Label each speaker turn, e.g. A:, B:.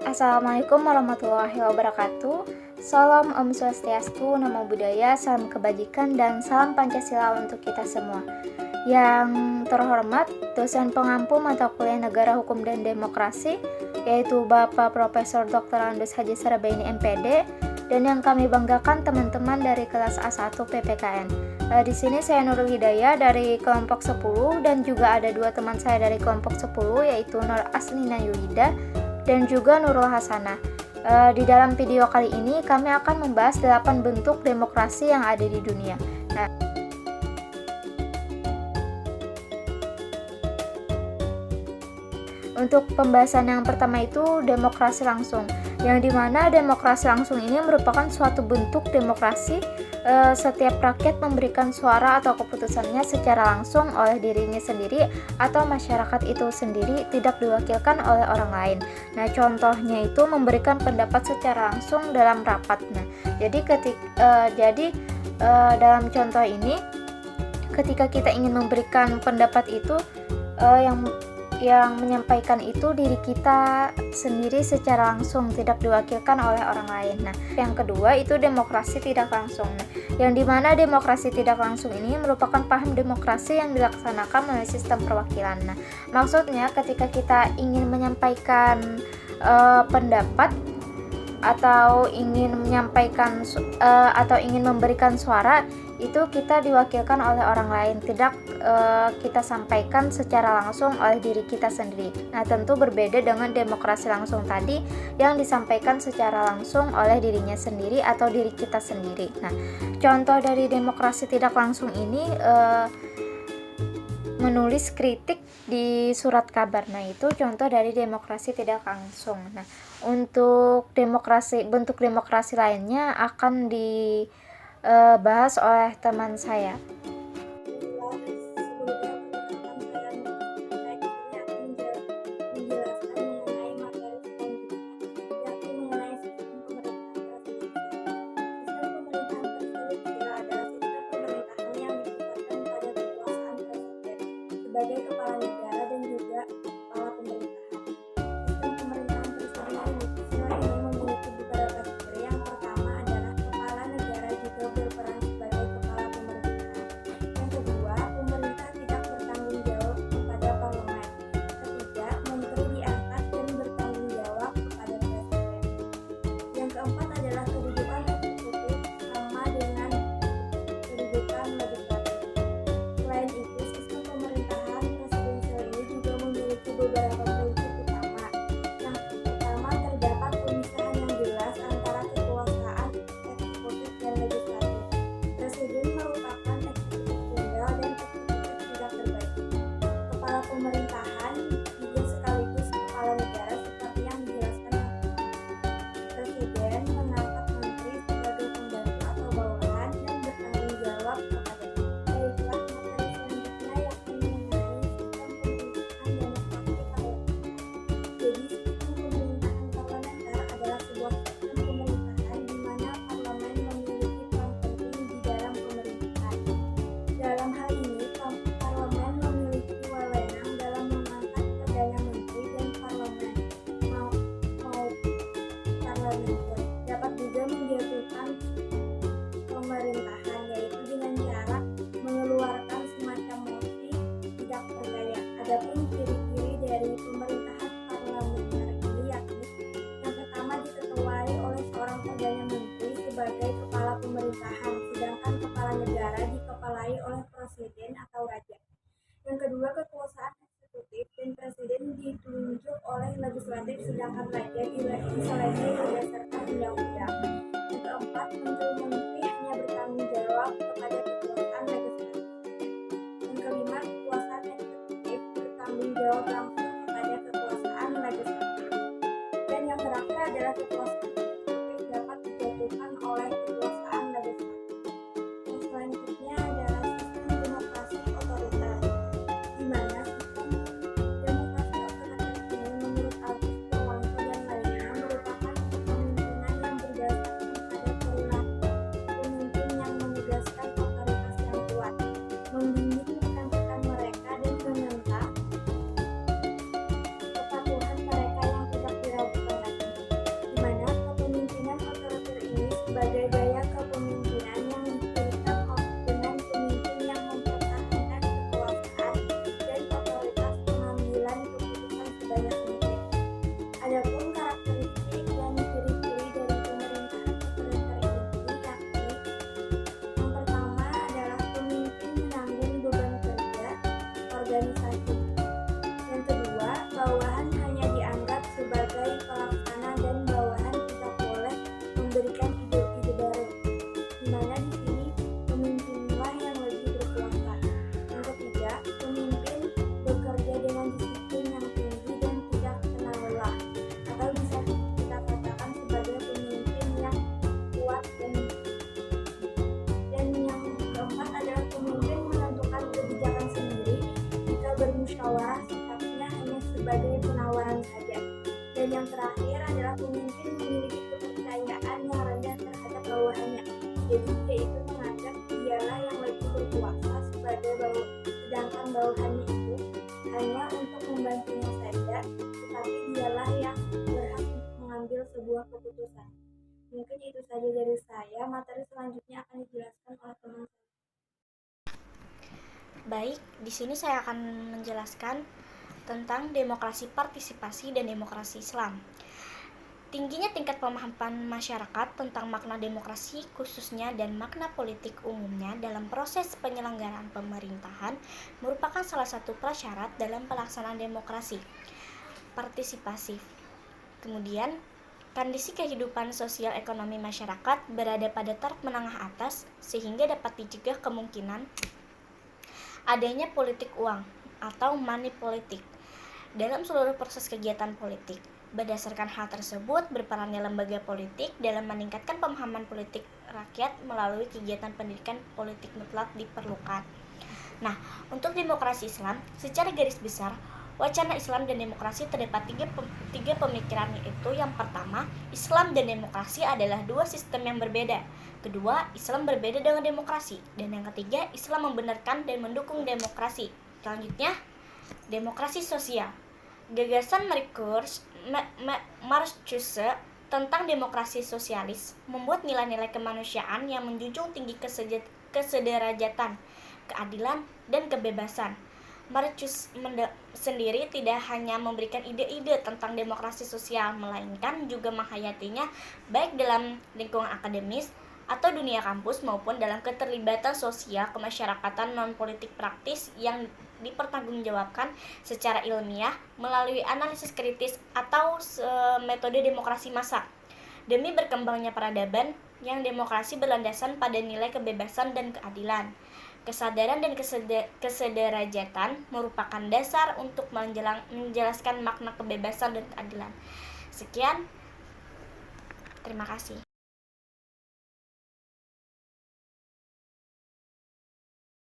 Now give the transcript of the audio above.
A: Assalamualaikum warahmatullahi wabarakatuh. Salam Om Swastiastu, Namo Buddhaya, salam kebajikan, dan salam Pancasila untuk kita semua. Yang terhormat, dosen pengampu mata kuliah Negara Hukum dan Demokrasi, yaitu Bapak Profesor Dr. Andes Haji Sarabaini MPD, dan yang kami banggakan teman-teman dari kelas A1 PPKN. Di sini saya Nurul Hidayah dari kelompok 10 dan juga ada dua teman saya dari kelompok 10 yaitu Nur Aslina Yuhida dan juga Nurul Hasanah. Di dalam video kali ini kami akan membahas 8 bentuk demokrasi yang ada di dunia. Untuk pembahasan yang pertama itu demokrasi langsung, yang dimana demokrasi langsung ini merupakan suatu bentuk demokrasi. Setiap rakyat memberikan suara atau keputusannya secara langsung oleh dirinya sendiri atau masyarakat itu sendiri, tidak diwakilkan oleh orang lain. Nah, contohnya itu memberikan pendapat secara langsung dalam rapat. Nah, jadi dalam contoh ini, ketika kita ingin memberikan pendapat itu, yang menyampaikan itu diri kita sendiri secara langsung, tidak diwakilkan oleh orang lain. Nah, yang kedua itu demokrasi tidak langsung. Nah, yang dimana demokrasi tidak langsung ini merupakan paham demokrasi yang dilaksanakan melalui sistem perwakilan. Nah, maksudnya ketika kita ingin menyampaikan pendapat atau ingin menyampaikan atau ingin memberikan suara, itu kita diwakilkan oleh orang lain, tidak kita sampaikan secara langsung oleh diri kita sendiri. Nah, tentu berbeda dengan demokrasi langsung tadi yang disampaikan secara langsung oleh dirinya sendiri atau diri kita sendiri. Nah, contoh dari demokrasi tidak langsung ini menulis kritik di surat kabar. Nah, itu contoh dari demokrasi tidak langsung. Nah, untuk bentuk demokrasi lainnya akan dibahas oleh teman saya.
B: Sebagai kepala negara dan juga kepala pemerintahan. Sistem pemerintahan tersebut ini memiliki beberapa ciri. Yang pertama adalah kepala negara juga berperan sebagai kepala pemerintahan. Yang kedua, pemerintah tidak bertanggung jawab kepada parlemen. Ketiga, menteri diangkat dan bertanggung jawab kepada presiden. Yang keempat adalah kedudukan eksekutif sama dengan kedudukan legislatif. Selain itu, sistem pemerintahan presidensial ini juga memiliki beberapa prinsip utama. Yang pertama, terdapat pemisahan yang jelas antara kekuasaan eksekutif dan legislatif. Presiden merupakan eksekutif tunggal dan eksekutif tidak terbagi. Kepala pemerintahan juga sekaligus kepala negara seperti yang dijelaskan. Presiden mengangkat menteri sebagai pembantu atau bawahan dan bertanggung jawab kepada baiklah materi selanjutnya yakni mengenai sistem pemerintahan demokrasi parlementer. Jadi, sistem pemerintahan parlementer adalah sebuah sistem pemerintahan di mana parlemen memiliki peran penting di dalam pemerintahan. Dalam hal ini, parlemen memiliki wewenang dalam mengangkat perdana menteri dan parlementer dapat juga menjatuhkan pemerintahan, yaitu dengan cara mengeluarkan semacam mosi tidak percaya. Adapun ciri-ciri dari pemerintahan parlementer ini yakni yang pertama diketuai oleh seorang perdana menteri sebagai kepala pemerintahan, sedangkan kepala negara dikepalai oleh presiden atau raja. Yang kedua, kekuasaan eksekutif dan presiden ditunjuk oleh legislatif, sedangkan raja diseleksi berdasarkan undang-undang. Yang keempat, menteri-menteri hanya bertanggung jawab kepada kekuasaan legislatif. Yang kelima, kekuasaan eksekutif bertanggung jawab langsung kepada kekuasaan legislatif. Dan yang terakhir adalah kekuasaan eksekutif dapat dijatuhkan oleh kekuasaan legislatif. Yang selanjutnya adalah sistem demokrasi otoriter, di mana sistem demokrasi otoriter ini menurut Albert Purwanto dan lainnya merupakan kepemimpinan yang berdasarkan pada perilaku pemimpin yang menegaskan otoritas yang kuat, membimbing rekan-rekan mereka dan meminta kepatuhan mereka yang tidak diragukan lagi. organisasi. Yang kedua, bawahan hanya dianggap sebagai pelaksana dan bawahan tidak boleh memberikan ide-ide baru, di mana di sini pemimpinlah yang lebih berkuasa. Yang ketiga, pemimpin bekerja dengan disiplin yang tinggi dan tidak kenal lelah, atau bisa kita katakan sebagai pemimpin yang kuat. Dan yang keempat adalah pemimpin menentukan kebijakan sendiri. Jika bermusyawarah, sikapnya hanya sebagai penawaran saja. Dan yang terakhir adalah pemimpin memiliki kepercayaan yang rendah terhadap bawahannya. Jadi dia itu menganggap dialah yang lebih berkuasa sedangkan bawahannya itu hanya untuk membantunya saja, tetapi dialah yang berhak mengambil sebuah keputusan. Mungkin itu saja dari saya. Materi selanjutnya akan dijelaskan oleh teman saya.
C: Baik, di sini saya akan menjelaskan tentang demokrasi partisipasi dan demokrasi Islam. Tingginya tingkat pemahaman masyarakat tentang makna demokrasi khususnya dan makna politik umumnya dalam proses penyelenggaraan pemerintahan merupakan salah satu prasyarat dalam pelaksanaan demokrasi partisipasi. Kemudian, kondisi kehidupan sosial ekonomi masyarakat berada pada taraf menengah atas sehingga dapat dicegah kemungkinan adanya politik uang atau money politik dalam seluruh proses kegiatan politik. Berdasarkan hal tersebut, berperannya lembaga politik dalam meningkatkan pemahaman politik rakyat melalui kegiatan pendidikan politik mutlak diperlukan. Nah, untuk demokrasi Islam, secara garis besar, wacana Islam dan demokrasi terdapat tiga pemikiran, yaitu yang pertama, Islam dan demokrasi adalah dua sistem yang berbeda. Kedua, Islam berbeda dengan demokrasi. Dan yang ketiga, Islam membenarkan dan mendukung demokrasi. Selanjutnya, demokrasi sosial. Gagasan Marcuse tentang demokrasi sosialis membuat nilai-nilai kemanusiaan yang menjunjung tinggi kesederajatan, keadilan, dan kebebasan. Marcuse sendiri tidak hanya memberikan ide-ide tentang demokrasi sosial, melainkan juga menghayatinya baik dalam lingkungan akademis atau dunia kampus maupun dalam keterlibatan sosial kemasyarakatan non-politik praktis yang dipertanggungjawabkan secara ilmiah melalui analisis kritis atau metode demokrasi massa. Demi berkembangnya peradaban yang demokrasi berlandasan pada nilai kebebasan dan keadilan. Kesadaran dan kesederajatan merupakan dasar untuk menjelaskan makna kebebasan dan keadilan. Sekian, terima kasih.